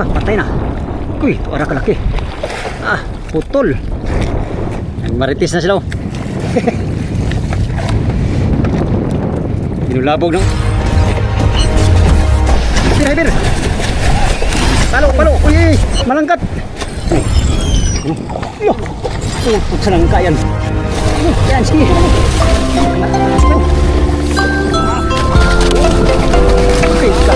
ka, patay na. Uy, ito ara kalaki. Ah, putol. Maritis na sila. Binulabog no. Hyper. Palo. Uy, malangkat. Yo. Putsa lang kayan. Yan, sige. Okay, ka.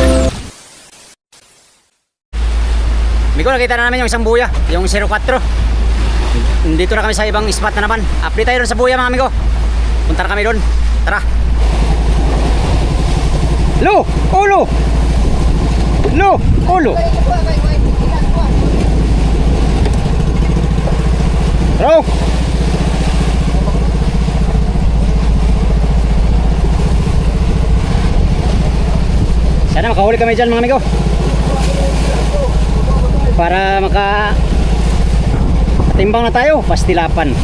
Miko, nakita na namin yung isang buya, yung 04. Dito na kami sa ibang spot na naman. Update tayo doon sa buya mga amigo. Punta na kami doon. Tara. Ulo. Bro. Sana makahuli kami dyan mga amigo. Para timbang na tayo, pastilapan.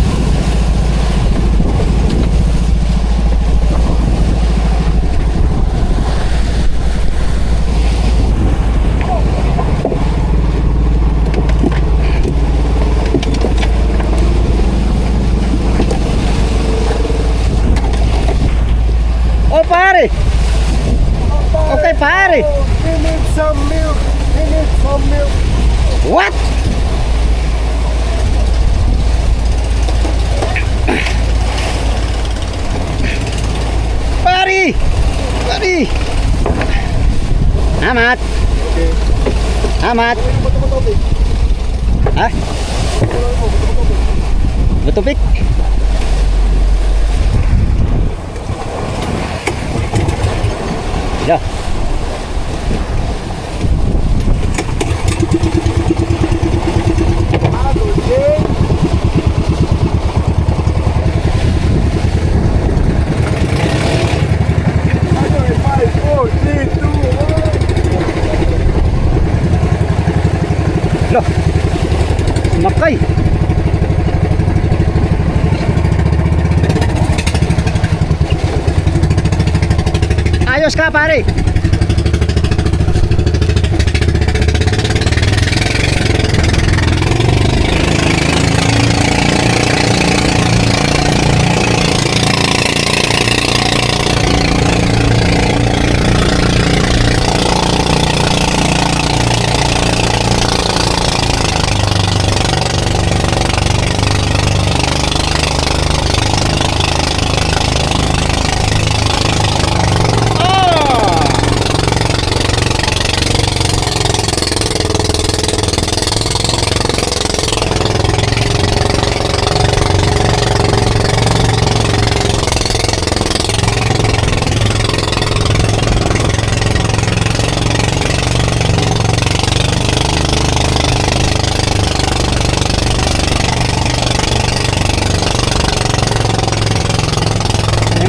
Oh pare. Okay pare. We need some milk. What? Pari. Amat. Hah? Betupik. Ya. Loh, sumakay. Ayos ka pare.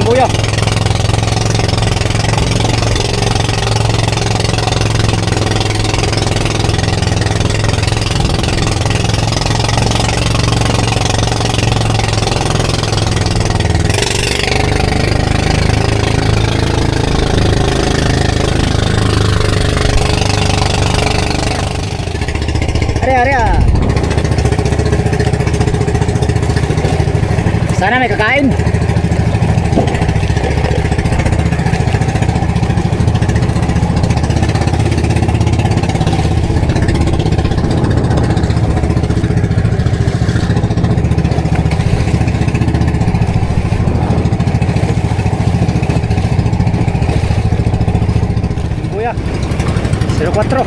Buya. Area. Sana may kakain. Buya 04.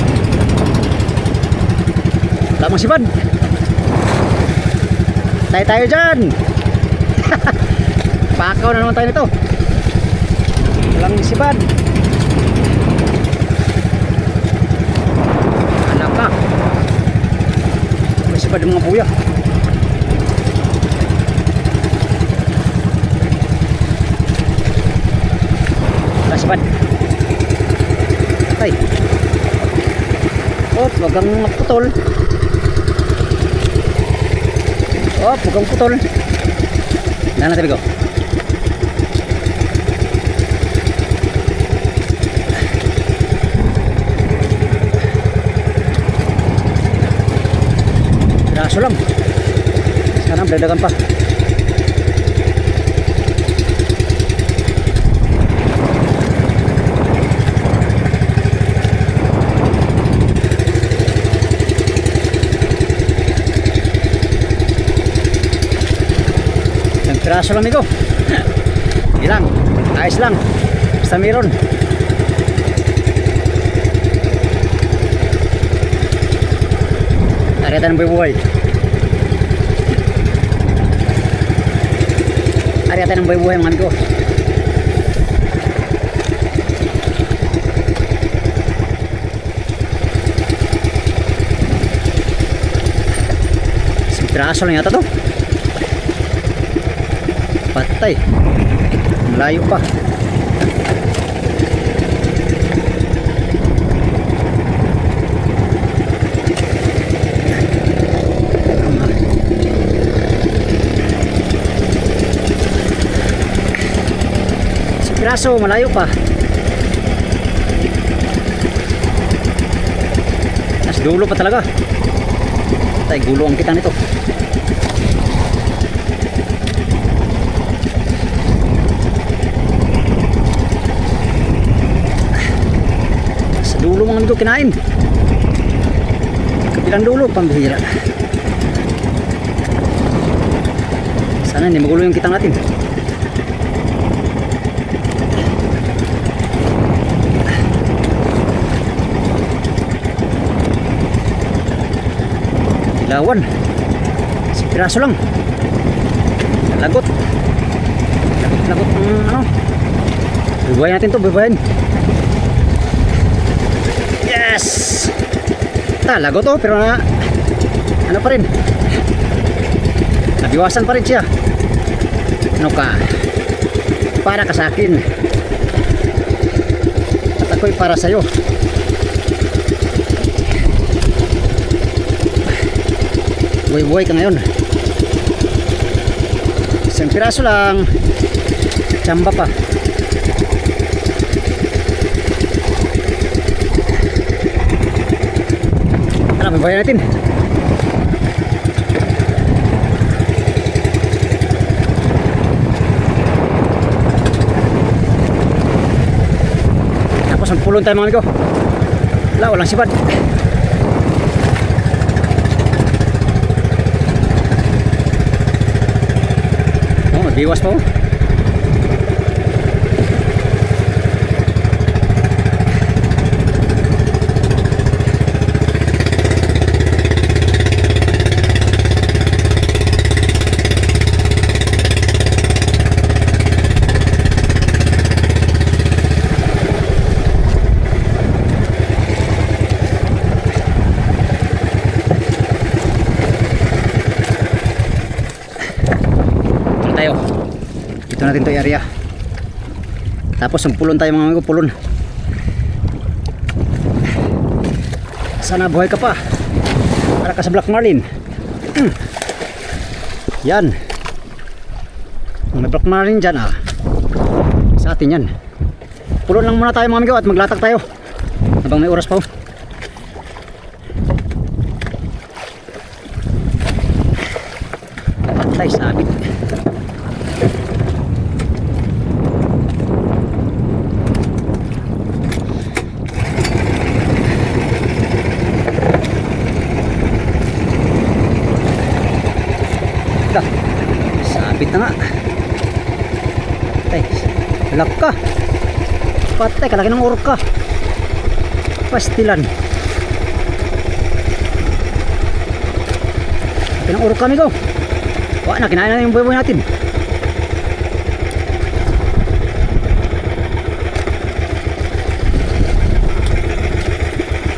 Lamang sipad. Tayo dyan. Pakaw na naman tayo nito. Walang sipad. Anak ka. May sipad ng mga buya. Walang sipad. Tay. Oh, wag kang magputol. Oh, wag kang putol. Dahan natin bigo. dadagan pa. Isang piraso lang amigo. Ilang, ayos lang. Basta meron. Ariatan ng buhay. Ariatan ng buhay mga amigo. Isang piraso lang yata to. Patay. Malayo pa. Piraso, malayo pa. Nas dulo pa talaga. Tay gulo ang kita nito. Sa dulo mga amigo kinain. Kabilang dulo pambihira. Sana hindi magulo yung kitang natin. Ilawan. Isang piraso lang. Lagot. Lagot ang ano. Bubuhayin natin to, bubuhayin. Yes! Lagot to, pero na ano pa rin. Nabiwasan pa rin siya. Ano ka? Para ka sa akin. At ako'y para sa'yo. Buhay-buhay ka ngayon. Isang piraso lang. Tsamba pa. Tara, buhay natin. Tapos ang pulon tayo mga amigo. Wala, walang sipad. Biwas pa oh. Ito natin to area. Tapos ang pulon tayo mga amigo, pulon. Sana buhay ka pa. Para ka sa Black Marlin. Yan. May Black Marlin dyan ah. Sa atin yan. Pulon lang muna tayo mga amigo at maglatak tayo. Habang may oras pa oh. Patay, sabit. Sabit na nga. Patay. Halak ka. Patay. Kalaki ng orka. Pastilan. Kalaki ng orka amigo. Wala na. Kinain na yung buhay natin.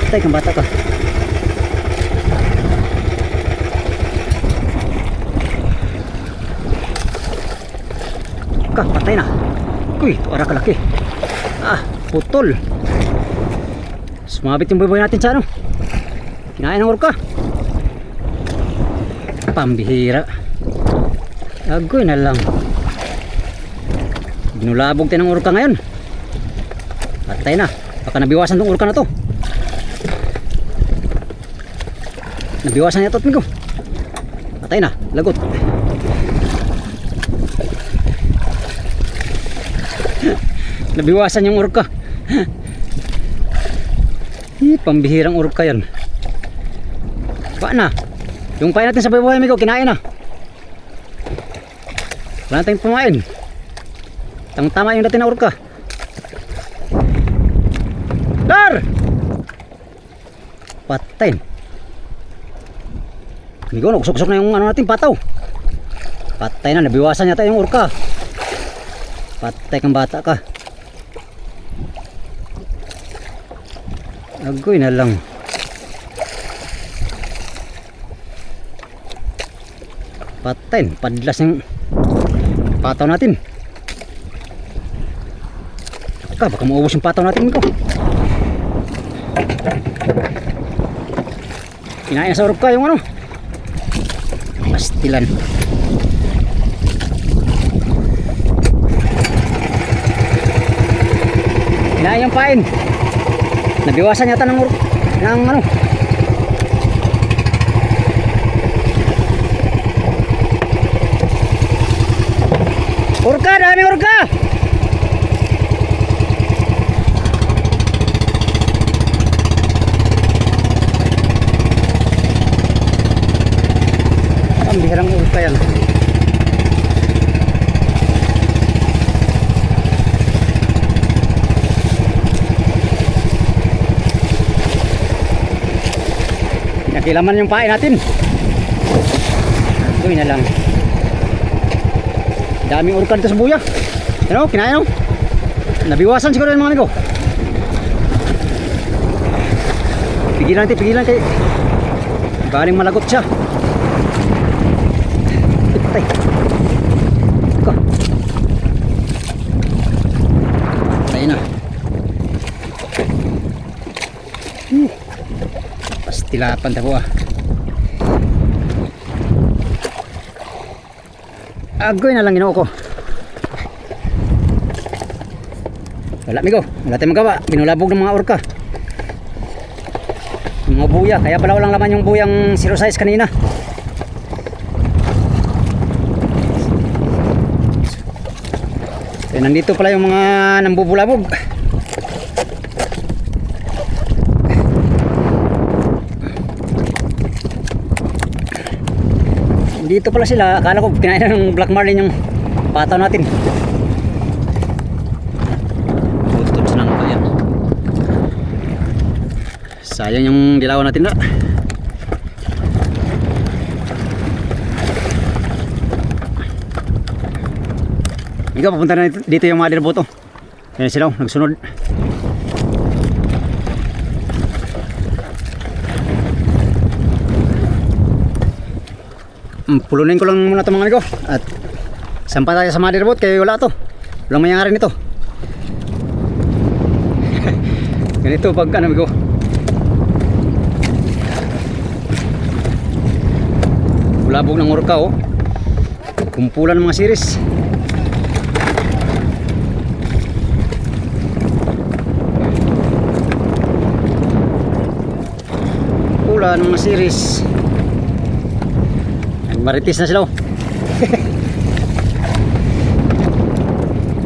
Patay kang bata ka. Patay na. Uy, ito ara kalaki. Putol. Sumabit yung buhay natin sa ano. Kinain ng orka. Pambihira. Agoy na lang. Binulabog tayo ng orka ngayon. Patay na. Baka nabiwasan tong orka na to. Nabiwasan niya to amigo. Patay na, lagot. Nabiwasan yung orka. Pambihirang orka yan. Paano? Yung pain natin sa buhay amigo, kinain na. Wala tayong pumain. Tama yung dating na orka. Dar! Patay. Amigo, nakusok-kusok na yung ano natin, pataw. Patay na, nabiwasan yata yung orka. Patay kang bata ka. Agoy na lang. Patay, padlas yung pataw natin. Baka maubos yung pataw natin ko. Kinain na sa orka yung ano, pastilan. Kinain yung pain. Nabiwasan yata ng ano. Orka, daming orka. Ang bihirang orka yan. Nakilaman yung pain natin. Gawin na lang. Daming orka dito sa buya. Ano, kinain no? Nabiwasan siguro yung mga amigo. Pigilan kay galing malagot siya. Patay. Ika. Patay na. Pastilapan tayo ah. Agoy na lang ginoo ko. Wala amigo, wala tayong magawa. Binulabog ng mga orka. Yung mga buya, kaya pala walang laman yung buyang 0 size kanina. So, nandito pala yung mga nambubulabog. Dito pala sila, akala ko kinain na ng black marlin yung pataw natin. Tutod sa nang kaya. Sayang yung dilawan natin na. Ikaw, papunta na dito yung mga dirboto. Yan sila, nagsunod. Pulunin ko lang muna ito mga amigo. At sampa tayo sa mother boat kaya wala to. Walang mayayari nito. Ganito pag ano amigo. Bulabog ng orka oh. Kumpulan ng mga siris. Kumpulan ng mga siris. Maritis na sila oh.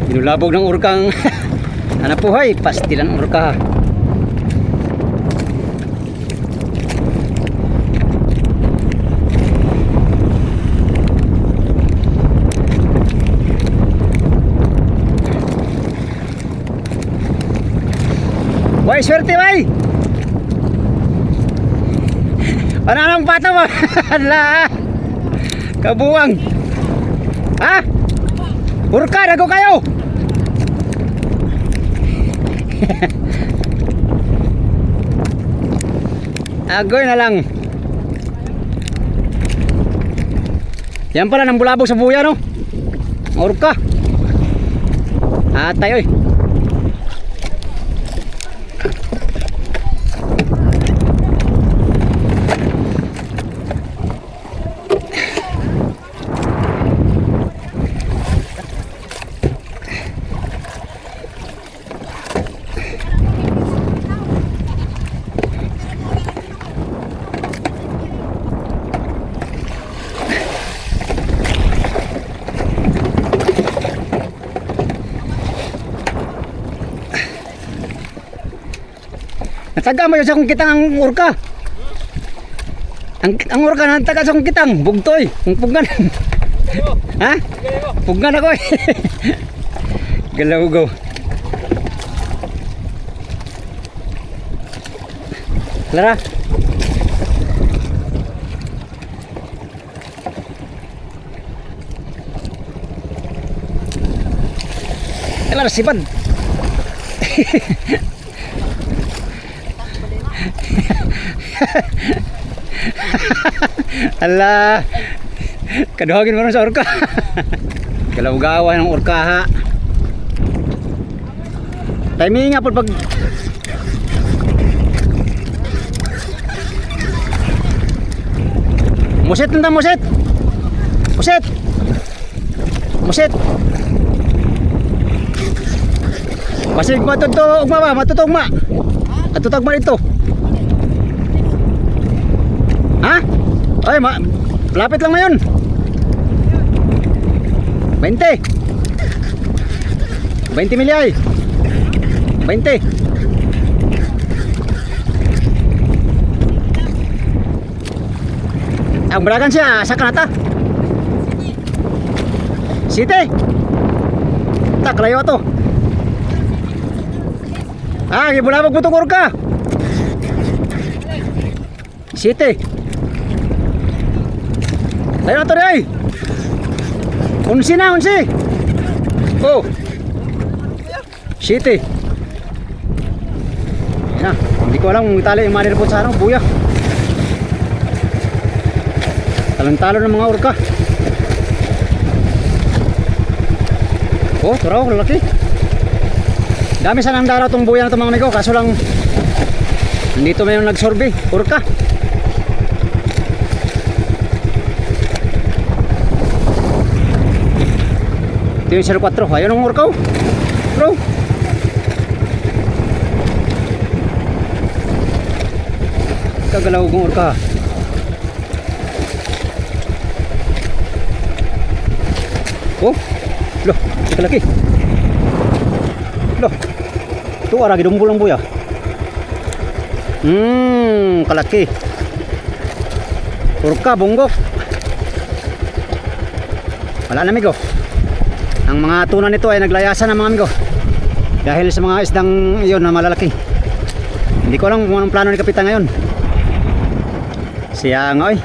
Binulabog ng urkang anak buhay, pastilan ng urka. Boy, swerte boy. Ano nang pata mo? Hala. Kabuang. Ha? Urka, dago kayo. Agoy na lang. Yan pala nang bulabog sa buya no. Urka. Atay oy. Taga mo yun sa kong kitang ang urka. Ang urka na taga sa kong kitang. Bugtoy. Ang pugan. Ha? Pugan ako eh. Galaw-gaw. Lara. Lara sipad. Ala. Kaduhagin mo rin sa orka. Galaw-gawa ng orka ha. Timing nga po pag muset nanda muset. Muset. Muset. Pasig matutog ma, matutog ma. Matutog ma dito. Ha? Ay, lapit lang ngayon. 20. 20 milyay. 20. Ang beragan siya sa kanata. Siti. Tak layo to. Ah, gibulabog mo tungkol ka. Siti. Layo na to rin. Unsi na, unsi. Oh. Siti. Yan na. Hindi ko alam kung itali yung manir po sa ano, buya. Talon-talon ng mga orka. Oh, turaw, lalaki. Dami sanang daraw tong buya na itong mga amigo. Kaso lang, nandito may yung nagsorbe. Orka. Ito yung 04. Ayun ang orka. Bro. Kagalaw kong orka. Oh, loh, ito laki. Loh, ito aragi dumbul ang buya. Kalaki. Orka, bonggok. Wala na amigo. Ang mga tuna nito ay naglayasan ng mga amigo. Dahil sa mga isdang iyon na malalaki. Hindi ko alam kung anong plano ni Kapitan ngayon. Siya nga oy.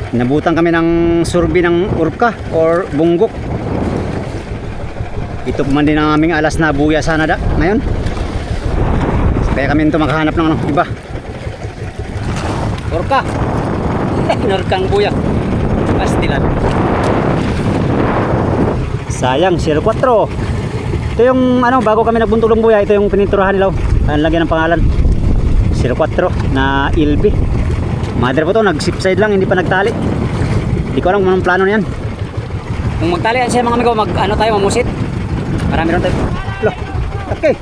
Nabutan kami ng surbi ng urka or bunggok. Ito pa man din ang aming alas na buya sana ngayon. Kaya kami ito maghahanap ng ano, iba. Urka. Narkang buya. Pastilan. Sayang, 04. Ito yung ano, bago kami nagbuntog ng buya, ito yung pininturahan nila. Ang lagyan ng pangalan. 04 na ilbi. Mother po to, nag-zip side lang, hindi pa nagtali. Hindi ko alam kung anong plano niyan. Kung magtali yan siya mga amigo, ano tayo, mamusit. Marami ron tayo. Loh, okay.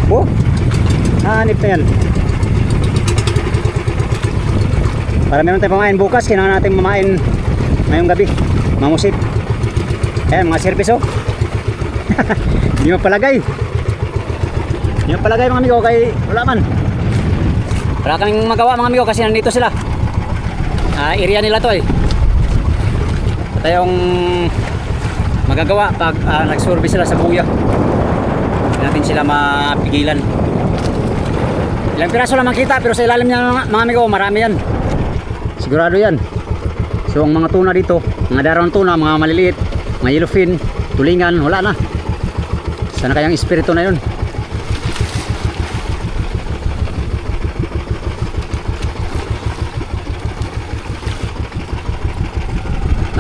Oh, hanip na yan. Marami ron tayo pamain bukas, kailangan natin mamain ngayong gabi. Mamusit. Ayan, mga service oh. Hindi mapalagay. Hindi mapalagay mga amigo, kay wala man. Wala kaming magawa mga amigo kasi nandito sila. Area nila to eh. Ito yung magagawa pag nag-survey sila sa buya. Hindi natin sila mapigilan. Ilang piraso lang makita pero sa ilalim niya mga amigo marami yan. Sigurado yan. So ang mga tuna dito, mga darawang tuna, mga maliliit, mga yellowfin, tulingan, wala na. Sana kayang espiritu na yun.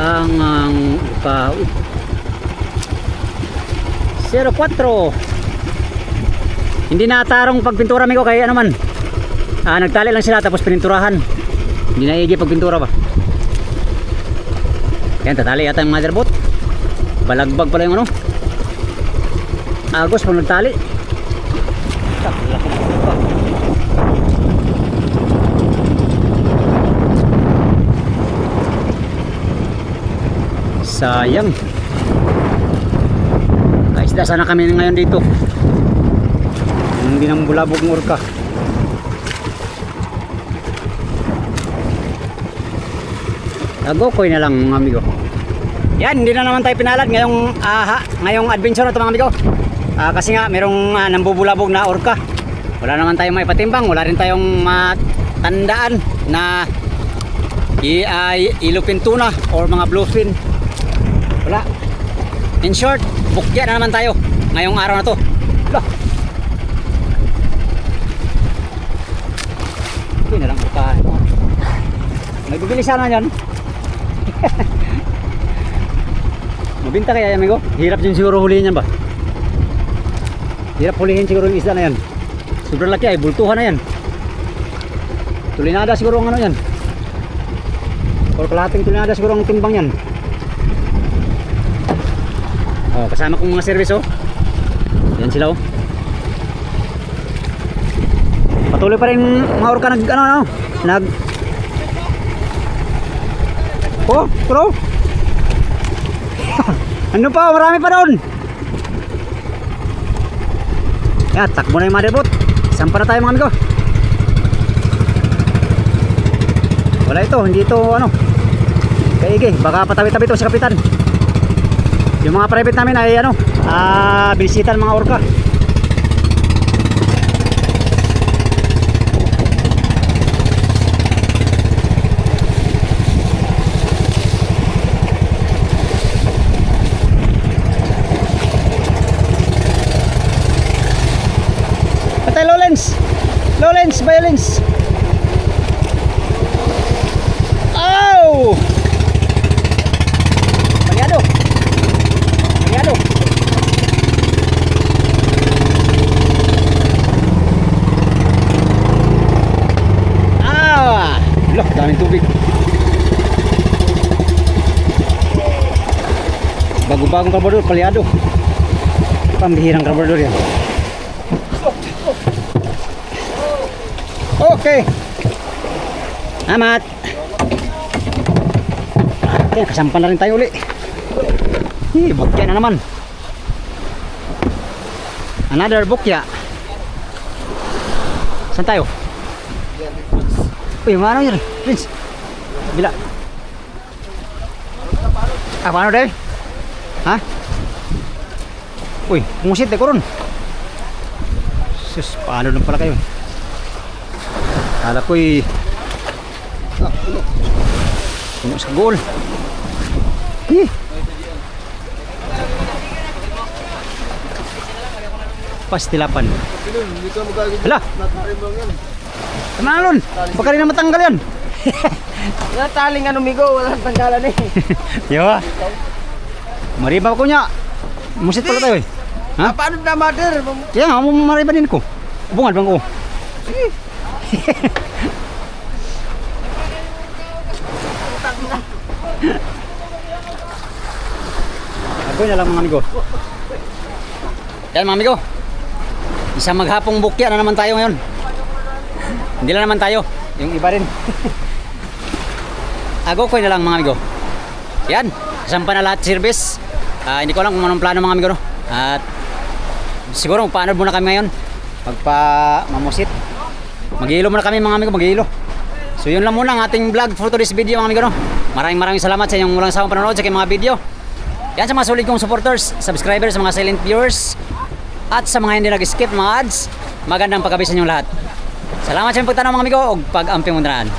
Ang 04. Hindi na tarong pagpintura amigo kay ano man. Nagtali lang sila tapos pininturahan. Hindi na igi pagpintura ba. Yan, tatali yata yung motherboard. Balagbag pala yung ano. Agos pag nagtali. Sayang. Isda sana kami ngayon dito. binambulabog ng orka. Agokoy na lang mga amigo. Yan, hindi na naman tayo pinalad ngayong adventure na ito mga amigo. Kasi nga merong nambubulabog na orka. Wala naman tayong may patimbang, wala rin tayong matandaan na ilupin tuna or mga bluefin. Wala. In short, bukya na naman tayo ngayong araw na to. Lah. Ito na lang orka. May bibilisan na yan. Mabinta kaya yan, amigo? Hirap din siguro hulihin yan ba? Hirap hulihin siguro yung isda na yan. Sobrang laki ay, bultuhan na yan. Tulinada siguro ang ano yan. Or kalahating tulinada siguro ang timbang yan. Oh, kasama kong mga service oh. Yan sila oh. Patuloy pa rin mga orka nag oh, bro. Ano pa, marami pa doon. Yan, takbo na yung motherboard. Sampa na tayo mga amigo. Wala ito, hindi ito ano kaigi, baka patabi-tabi ito sa kapitan. Yung mga private namin ay ano binisitan mga orka. Patay Lowlands, violence. Oh! Palyado. Loh, daming tubig. Bago-bagong karburador, palyado. Pambihirang karburador yan. Okay. Amat. Okay, kasampan na rin tayo uli. Bukya na naman. Another bukya. Saan tayo? Uy, mana yun? Prince. Bila. Paano dahil? Ha? Uy, kumusit eh, kurun. Sus, paano lang pala kayo? Kala ko'y puno sa goal. Pastilapan. Hala. Tama na lun. Baka rin na matanggal yan. Wala taling ano migo, walang tanggalan eh. Yo. Mariba ko niya. Musit pala tayo eh. Ha? Paano na mother? Kaya nga, mariba din ko. Bungal bang ko. Ako na lang mga amigo. Yan mga amigo. Isang maghapong bukya na naman tayo ngayon. Hindi na naman tayo. Yung iba rin. Agokoy na lang mga amigo. Yan. Kasampa na lahat service. Hindi ko alam kung anong plano mga amigo no? At siguro paano muna kami ngayon. Magpa-mamusit. Mag-ihilo muna kami mga amigo. Mag-ihilo. So yun lang muna ang ating vlog for today's video mga amigo no? Maraming salamat sa inyong walang sawang panonood sa aking mga video. Yan sa mga solid kong supporters, subscribers, mga silent viewers, at sa mga hindi nag-skip mga ads, magandang paggabi sa inyong lahat. Salamat sa inyong pagtanaw mga amigo o pag-amping mundraan.